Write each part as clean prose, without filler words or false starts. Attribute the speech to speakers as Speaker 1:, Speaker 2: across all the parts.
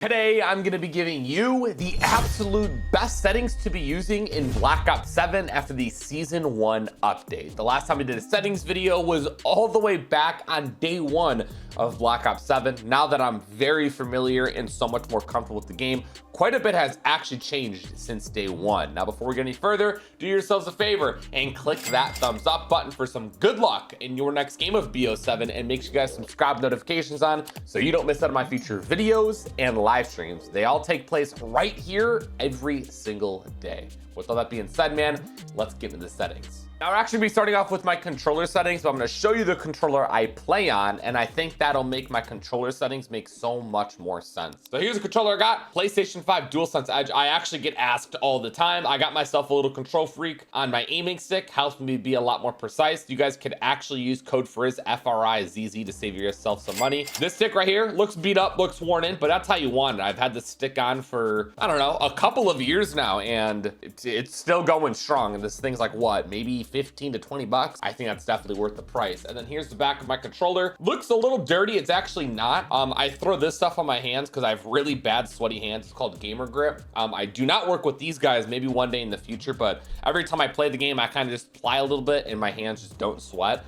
Speaker 1: Today, I'm going to be giving you the absolute best settings to be using in Black Ops 7 after the Season 1 update. The last time I did a settings video was all the way back on day 1 of Black Ops 7. Now that I'm very familiar and so much more comfortable with the game, quite a bit has actually changed since day 1. Now, before we get any further, do yourselves a favor and click that thumbs up button for some good luck in your next game of BO7, and make sure you guys subscribe, notifications on, so you don't miss out on my future videos and live streams. They all take place right here every single day. With all that being said, man, let's get into the settings. Now, I'll actually be starting off with my controller settings, but I'm going to show you the controller I play on, and I think that'll make my controller settings make so much more sense. So here's the controller I got, PlayStation 5 DualSense Edge. I actually get asked all the time. I got myself a little control freak on my aiming stick, helps me be a lot more precise. You guys could actually use code FRIZZ, F-R-I-Z-Z, to save yourself some money. This stick right here looks beat up, looks worn in, but that's how you want it. I've had this stick on for, I don't know, a couple of years now, and it's still going strong. And this thing's like, what, maybe 15 to 20 bucks. I think that's definitely worth the price. And then here's the back of my controller. Looks a little dirty. It's actually not. I throw this stuff on my hands because I have really bad sweaty hands. It's called gamer grip. I do not work with these guys, maybe one day in the future, but every time I play the game, I kind of just ply a little bit and my hands just don't sweat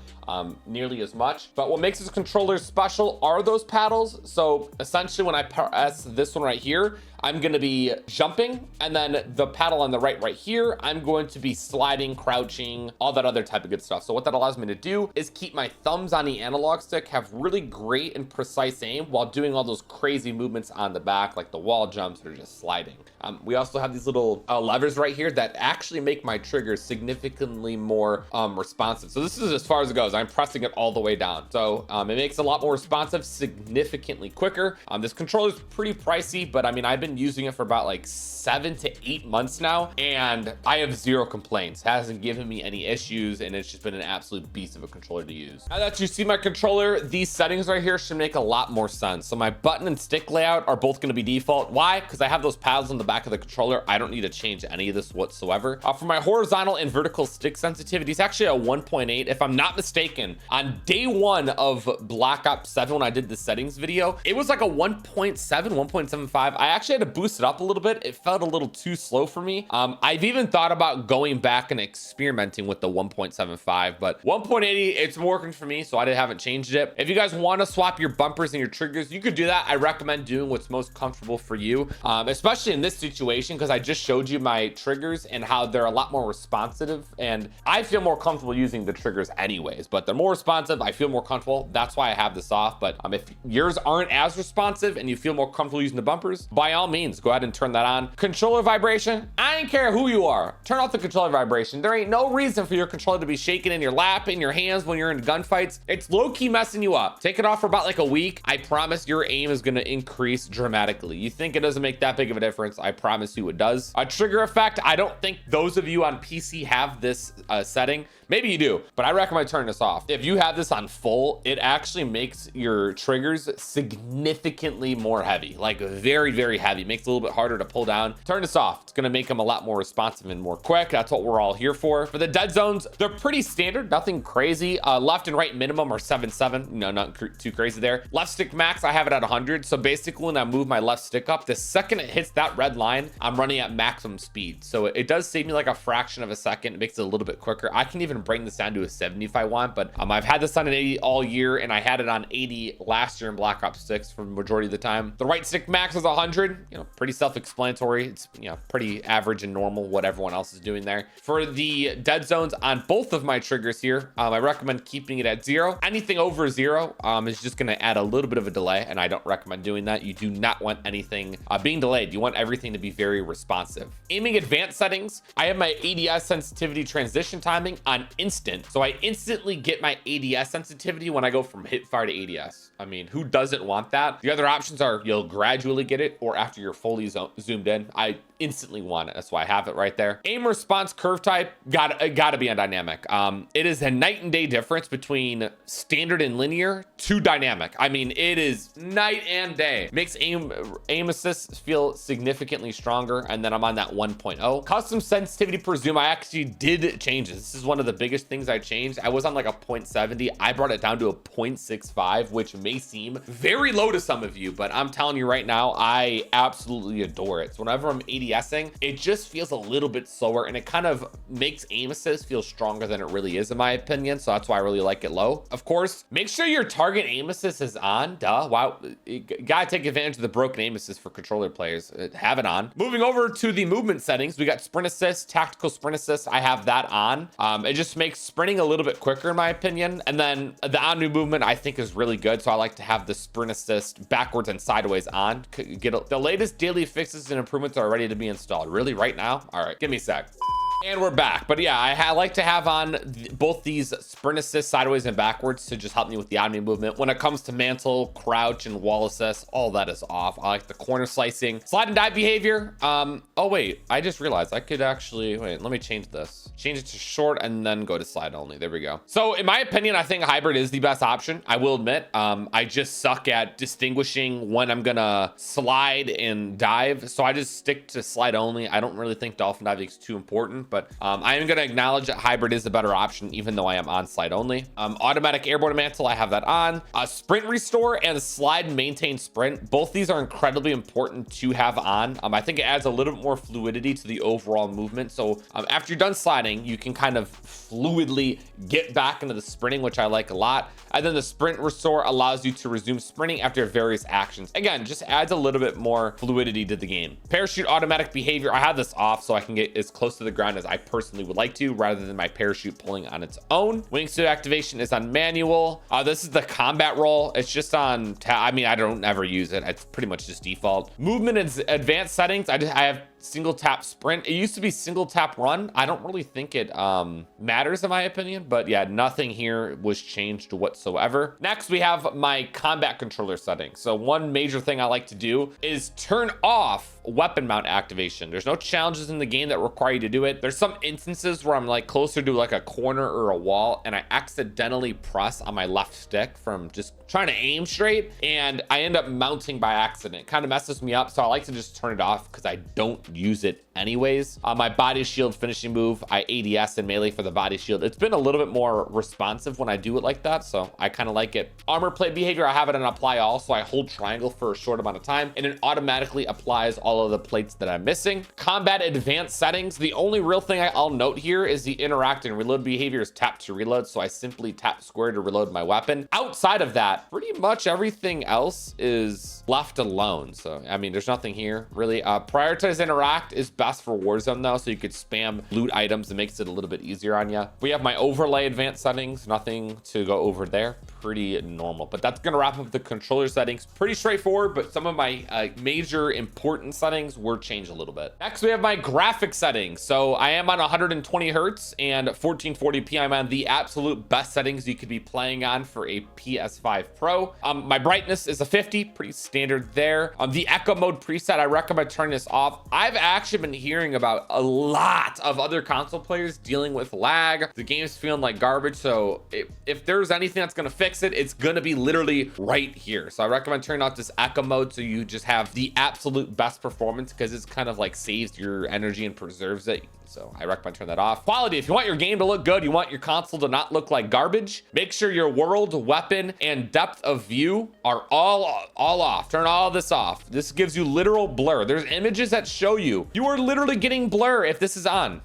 Speaker 1: nearly as much. But what makes this controller special are those paddles. So essentially when I press this one right here, I'm going to be jumping, and then the paddle on the right here, I'm going to be sliding, crouching, all that other type of good stuff. So what that allows me to do is keep my thumbs on the analog stick, have really great and precise aim while doing all those crazy movements on the back, like the wall jumps or just sliding. We also have these little levers right here that actually make my triggers significantly more responsive. So this is as far as it goes. I'm pressing it all the way down. So it makes it a lot more responsive, significantly quicker. This controller is pretty pricey, but I mean, I've been using it for about like 7 to 8 months now, and I have zero complaints. Hasn't given me any issues, and it's just been an absolute beast of a controller to use. Now that you see my controller, these settings right here should make a lot more sense. So my button and stick layout are both going to be default. Why? Because I have those paddles on the back of the controller. I don't need to change any of this whatsoever. For my horizontal and vertical stick sensitivity, it's actually a 1.8. If I'm not mistaken, on day 1 of Black Ops 7, when I did the settings video, it was like a 1.7, 1.75. I actually had to boost it up a little bit. It felt a little too slow for me. I've even thought about going back and experimenting with the 1.75, but 1.80, it's working for me, so I haven't changed it. If you guys want to swap your bumpers and your triggers, you could do that. I recommend doing what's most comfortable for you, especially in this situation, because I just showed you my triggers and how they're a lot more responsive, and I feel more comfortable using the triggers anyways, but they're more responsive. I feel more comfortable. That's why I have this off. But if yours aren't as responsive and you feel more comfortable using the bumpers, by all means, go ahead and turn that on. Controller vibration, I don't care who you are. Turn off the controller vibration. There ain't no reason for your controller to be shaking in your lap, in your hands when you're in gunfights. It's low-key messing you up. Take it off for about like a week. I promise your aim is going to increase dramatically. You think it doesn't make that big of a difference? I promise you it does. A trigger effect, I don't think those of you on PC have this setting. Maybe you do, but I recommend turning this off. If you have this on full, it actually makes your triggers significantly more heavy, like very, very heavy. Makes it a little bit harder to pull down. Turn this off. It's going to make them a lot more responsive and more quick. That's what we're all here for. For the dead zones, they're pretty standard, nothing crazy. Left and right minimum are 7.7. No, not too crazy there. Left stick max, I have it at 100. So basically when I move my left stick up, the second it hits that red line, I'm running at maximum speed. So it does save me like a fraction of a second. It makes it a little bit quicker. I can even bring this down to a 70 if I want, but I've had this on an 80 all year, and I had it on 80 last year in Black Ops 6 for the majority of the time. The right stick max is 100, pretty self-explanatory. It's, pretty average and normal, what everyone else is doing there. For the dead zones on both of my triggers here, I recommend keeping it at 0. Anything over 0 is just going to add a little bit of a delay, and I don't recommend doing that. You do not want anything being delayed. You want everything to be very responsive. Aiming advanced settings, I have my ADS sensitivity transition timing on instant. So I instantly get my ADS sensitivity when I go from hip fire to ADS. I mean, who doesn't want that? The other options are you'll gradually get it, or after you're fully zoomed in. I instantly want it. That's why I have it right there. Aim response curve type, gotta be on dynamic. It is a night and day difference between standard and linear to dynamic. I mean, it is night and day. Makes aim assist feel significantly stronger. And then I'm on that 1.0. Custom sensitivity per zoom, I actually did change this. This is one of the biggest things I changed. I was on like a a 0.70. I brought it down to a 0.65, which may seem very low to some of you, but I'm telling you right now, I absolutely adore it. So whenever I'm ADSing, it just feels a little bit slower, and it kind of makes aim assist feel stronger than it really is, in my opinion. So that's why I really like it low. Of course, make sure your target aim assist is on. Duh. Wow. You gotta take advantage of the broken aim assist for controller players. Have it on. Moving over to the movement settings, we got sprint assist, tactical sprint assist. I have that on. It just makes sprinting a little bit quicker, in my opinion. And then the on new movement I think is really good. So I like to have the sprint assist backwards and sideways on. The latest daily fixes and improvements are ready to be installed. Really, right now? All right, give me a sec. And we're back. But yeah, I like to have on both these sprint assist sideways and backwards to just help me with the omni movement. When it comes to mantle, crouch, and wall assist, all that is off. I like the corner slicing. Slide and dive behavior. Oh wait, I just realized I could actually, wait, let me change this. Change it to short and then go to slide only. There we go. So in my opinion, I think hybrid is the best option. I will admit, I just suck at distinguishing when I'm gonna slide and dive. So I just stick to slide only. I don't really think dolphin diving is too important. But I am going to acknowledge that hybrid is the better option, even though I am on slide only. Automatic airborne mantle, I have that on. Sprint restore and slide and maintain sprint. Both these are incredibly important to have on. I think it adds a little bit more fluidity to the overall movement. So after you're done sliding, you can kind of fluidly get back into the sprinting, which I like a lot. And then the sprint restore allows you to resume sprinting after various actions. Again, just adds a little bit more fluidity to the game. Parachute automatic behavior, I have this off so I can get as close to the ground as I personally would like to, rather than my parachute pulling on its own. Wingsuit activation is on manual. This is the combat roll. It's just on I mean, I don't ever use it. It's pretty much just default. Movement and advanced settings, I have single tap sprint. It used to be single tap run. I don't really think it matters in my opinion, but yeah, nothing here was changed whatsoever. Next, we have my combat controller settings. So one major thing I like to do is turn off weapon mount activation. There's no challenges in the game that require you to do it. There's some instances where I'm like closer to like a corner or a wall and I accidentally press on my left stick from just trying to aim straight and I end up mounting by accident. It kind of messes me up, so I like to just turn it off because I don't use it anyways. My body shield finishing move, I ADS and melee for the body shield. It's been a little bit more responsive when I do it like that, so I kind of like it. Armor plate behavior, I have it on apply all, so I hold triangle for a short amount of time and it automatically applies all of the plates that I'm missing. Combat advanced settings, the only real thing I'll note here is the interact and reload behavior is tap to reload, so I simply tap square to reload my weapon. Outside of that, pretty much everything else is left alone. So I mean, there's nothing here really. Prioritize interact is best for Warzone though, so you could spam loot items. It makes it a little bit easier on you. We have my overlay advanced settings, nothing to go over there, pretty normal. But that's gonna wrap up the controller settings. Pretty straightforward, but some of my major important settings were changed a little bit. Next, we have my graphic settings. So I am on 120 hertz and 1440p. I'm on the absolute best settings you could be playing on for a PS5 Pro. My brightness is a 50, pretty standard there. The echo mode preset, I recommend turning this off. I've actually been hearing about a lot of other console players dealing with lag. The game's feeling like garbage. So if there's anything that's gonna fix it, it's gonna be literally right here. So I recommend turning off this echo mode so you just have the absolute best performance, because it's kind of like saves your energy and preserves it. So I recommend turn that off. Quality, if you want your game to look good, you want your console to not look like garbage, make sure your world, weapon, and depth of view are all off. Turn all this off. This gives you literal blur. There's images that show you are literally getting blur if this is on.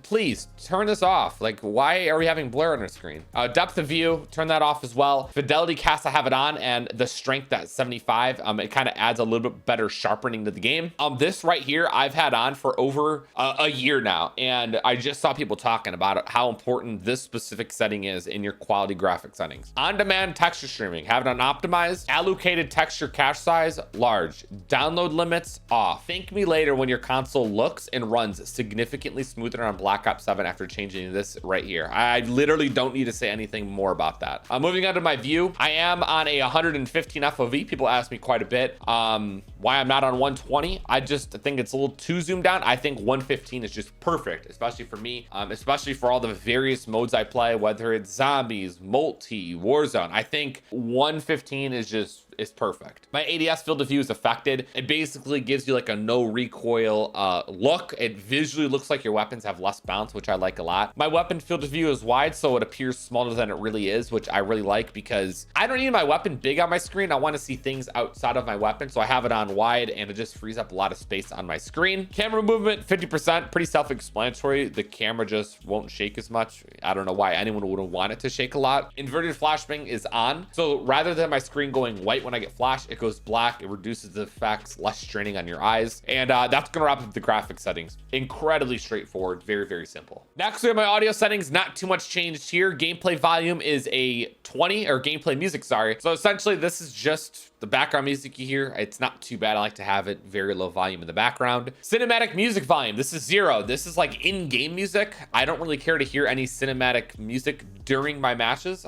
Speaker 1: Please turn this off. Like, why are we having blur on our screen? Depth of view, turn that off as well. Fidelity cast, I have it on, and the strength at 75. It kind of adds a little bit better sharpening to the game. This right here, I've had on for over a year now. And I just saw people talking about it, how important this specific setting is in your quality graphic settings. On-demand texture streaming, have it on optimized. Allocated texture cache size, large. Download limits, off. Thank me later when your console looks and runs significantly smoother on Black Ops 7 after changing this right here. I literally don't need to say anything more about that. Moving on to my view, I am on a 115 FOV. People ask me quite a bit why I'm not on 120. I just think it's a little too zoomed down. I think 115 is just perfect, especially for me, especially for all the various modes I play, whether it's zombies, multi, Warzone. I think 115 is just is perfect. My ADS field of view is affected. It basically gives you like a no recoil look. It visually looks like your weapons have less bounce, which I like a lot. My weapon field of view is wide, so it appears smaller than it really is, which I really like because I don't need my weapon big on my screen. I want to see things outside of my weapon, so I have it on wide and it just frees up a lot of space on my screen. Camera movement 50%, pretty self-explanatory. The camera just won't shake as much. I don't know why anyone would want it to shake a lot. Inverted flashbang is on, so rather than my screen going white when I get flash, it goes black. It reduces the effects, less straining on your eyes, and that's gonna wrap up the graphic settings. Incredibly straightforward, very, very simple. Next, we have my audio settings. Not too much changed here. Gameplay volume is a 20, or gameplay music, sorry. So essentially, this is just the background music you hear. It's not too bad. I like to have it very low volume in the background. Cinematic music volume, this is 0. This is like in-game music. I don't really care to hear any cinematic music during my matches.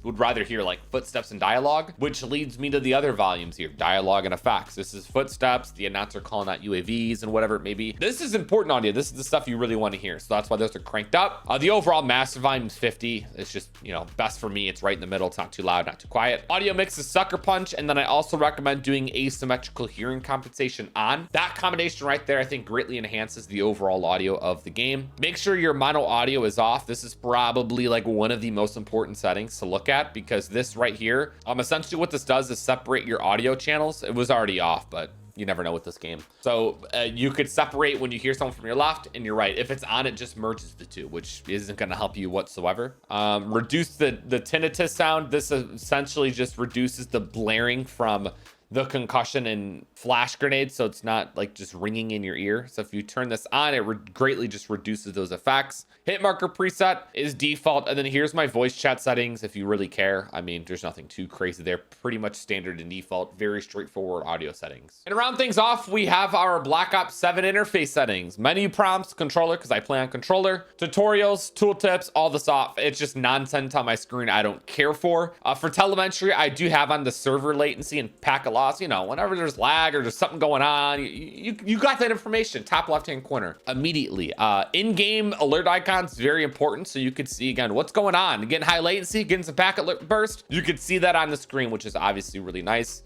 Speaker 1: Would rather hear like footsteps and dialogue, which leads me to the other volumes here, dialogue and effects. This is footsteps, the announcer calling out UAVs and whatever it may be. This is important audio. This is the stuff you really want to hear. So that's why those are cranked up. The overall master volume is 50. It's just, best for me. It's right in the middle. It's not too loud, not too quiet. Audio mix is sucker punch. And then I also recommend doing asymmetrical hearing compensation on. That combination right there, I think greatly enhances the overall audio of the game. Make sure your mono audio is off. This is probably like one of the most important settings to look at, because this right here, essentially what this does is separate your audio channels. It was already off, but you never know with this game. So you could separate when you hear someone from your left and your right. If it's on, it just merges the two, which isn't going to help you whatsoever. Reduce the tinnitus sound. This essentially just reduces the blaring from the concussion and flash grenades, so it's not like just ringing in your ear. So if you turn this on, it greatly just reduces those effects. Hit marker preset is default, and then here's my voice chat settings if you really care. I mean, there's nothing too crazy there. Pretty much standard and default, very straightforward audio settings. And to round things off, we have our Black Ops 7 interface settings. Menu prompts, controller, because I play on controller. Tutorials, tooltips, all this off. It's just nonsense on my screen I don't care for. For telemetry, I do have on the server latency and packet loss. Whenever there's lag or there's something going on, you got that information, top left-hand corner, immediately. In-game alert icons, very important, so you could see, again, what's going on. Getting high latency, getting some packet burst, you could see that on the screen, which is obviously really nice.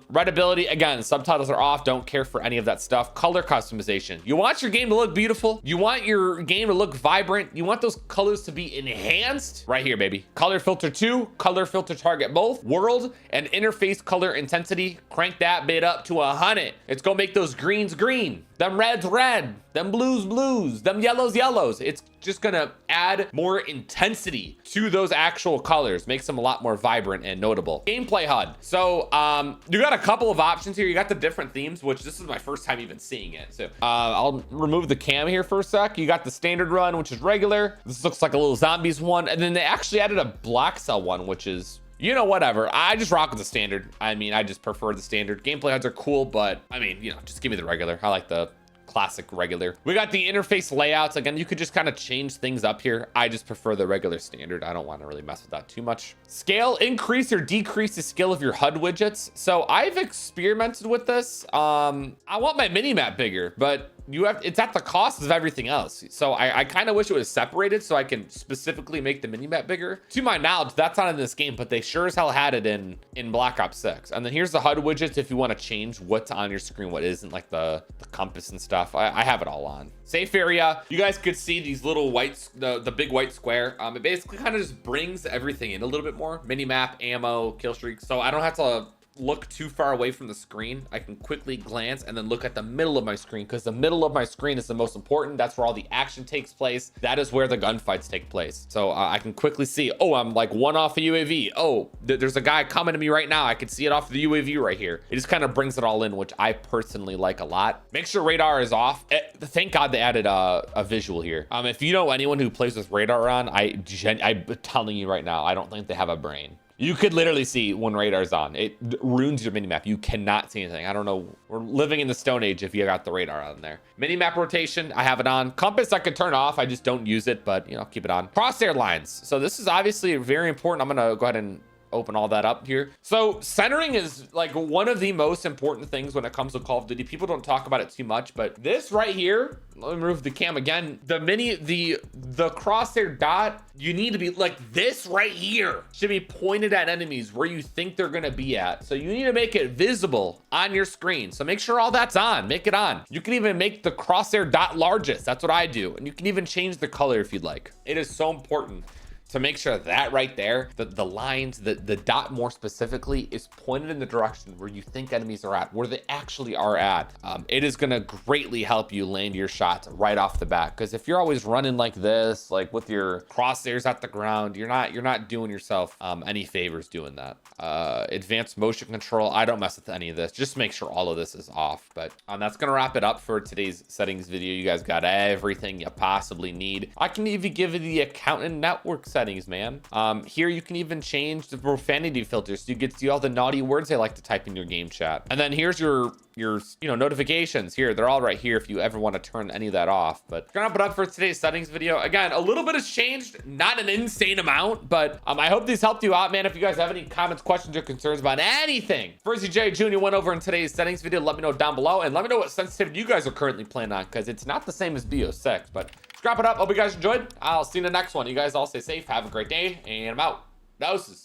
Speaker 1: Readability, again, subtitles are off, don't care for any of that stuff. Color customization. You want your game to look beautiful. You want your game to look vibrant. You want those colors to be enhanced. Right here, baby. Color filter 2, color filter target both, world and interface color intensity. Crank that bit up to 100. It's gonna make those greens green, them reds red, them blues blues, them yellows yellows. It's just gonna add more intensity to those actual colors, makes them a lot more vibrant and notable. Gameplay HUD. So you got a couple of options here. You got the different themes, which this is my first time even seeing it. So I'll remove the cam here for a sec. You got the standard run, which is regular. This looks like a little zombies one, and then they actually added a black cell one, which is, whatever. I just rock with the standard. I mean, I just prefer the standard. Gameplay HUDs are cool, but I mean, just give me the regular. I like the classic regular. We got the interface layouts. Again, you could just kind of change things up here. I just prefer the regular standard. I don't want to really mess with that too much. Scale, increase or decrease the scale of your HUD widgets. So I've experimented with this. I want my mini map bigger, but it's at the cost of everything else. So I kind of wish it was separated so I can specifically make the mini map bigger. To my knowledge, that's not in this game, but they sure as hell had it in Black Ops 6. And then here's the HUD widgets if you want to change what's on your screen, what isn't, like the compass and stuff. I have it all on. Safe area, you guys could see these little whites, the big white square. It basically kind of just brings everything in a little bit more. Mini map, ammo, kill streaks. So I don't have to look too far away from the screen. I can quickly glance and then look at the middle of my screen, because the middle of my screen is the most important. That's where all the action takes place. That is where the gunfights take place. So I can quickly see, oh, I'm like one off a UAV. Oh, there's a guy coming to me right now. I can see it off the UAV right here. It just kind of brings it all in, which I personally like a lot. Make sure radar is off. Thank God they added a visual here. If you know anyone who plays with radar on, I'm telling you right now, I don't think they have a brain. You could literally see when radar's on. It ruins your minimap. You cannot see anything. I don't know. We're living in the Stone Age if you got the radar on there. Minimap rotation, I have it on. Compass I could turn off. I just don't use it, but keep it on. Crosshair lines. So this is obviously very important. I'm gonna go ahead and open all that up here. So centering is like one of the most important things when it comes to Call of Duty. People don't talk about it too much, but this right here, let me move the cam again. The crosshair dot, you need to be like this right here should be pointed at enemies where you think they're gonna be at. So you need to make it visible on your screen. So make sure all that's on, make it on. You can even make the crosshair dot largest. That's what I do. And you can even change the color if you'd like. It is so important to make sure that right there, the lines, the dot more specifically is pointed in the direction where you think enemies are at, where they actually are at. It is gonna greatly help you land your shots right off the bat. Because if you're always running like this, like with your crosshairs at the ground, you're not doing yourself any favors doing that. Advanced motion control, I don't mess with any of this. Just make sure all of this is off. But that's gonna wrap it up for today's settings video. You guys got everything you possibly need. I can even give you the account and network settings, man. Here you can even change the profanity filters so you get to see all the naughty words they like to type in your game chat. And then here's your notifications here. They're all right here if you ever want to turn any of that off. But gonna wrap it up for today's settings video. Again, a little bit has changed, not an insane amount, but I hope these helped you out, man. If you guys have any comments, questions, or concerns about anything First J Jr. went over in today's settings video, let me know down below, and let me know what sensitivity you guys are currently playing on, because it's not the same as BO6. But let's wrap it up. Hope you guys enjoyed. I'll see you in the next one. You guys all stay safe, have a great day, and I'm out. Doses.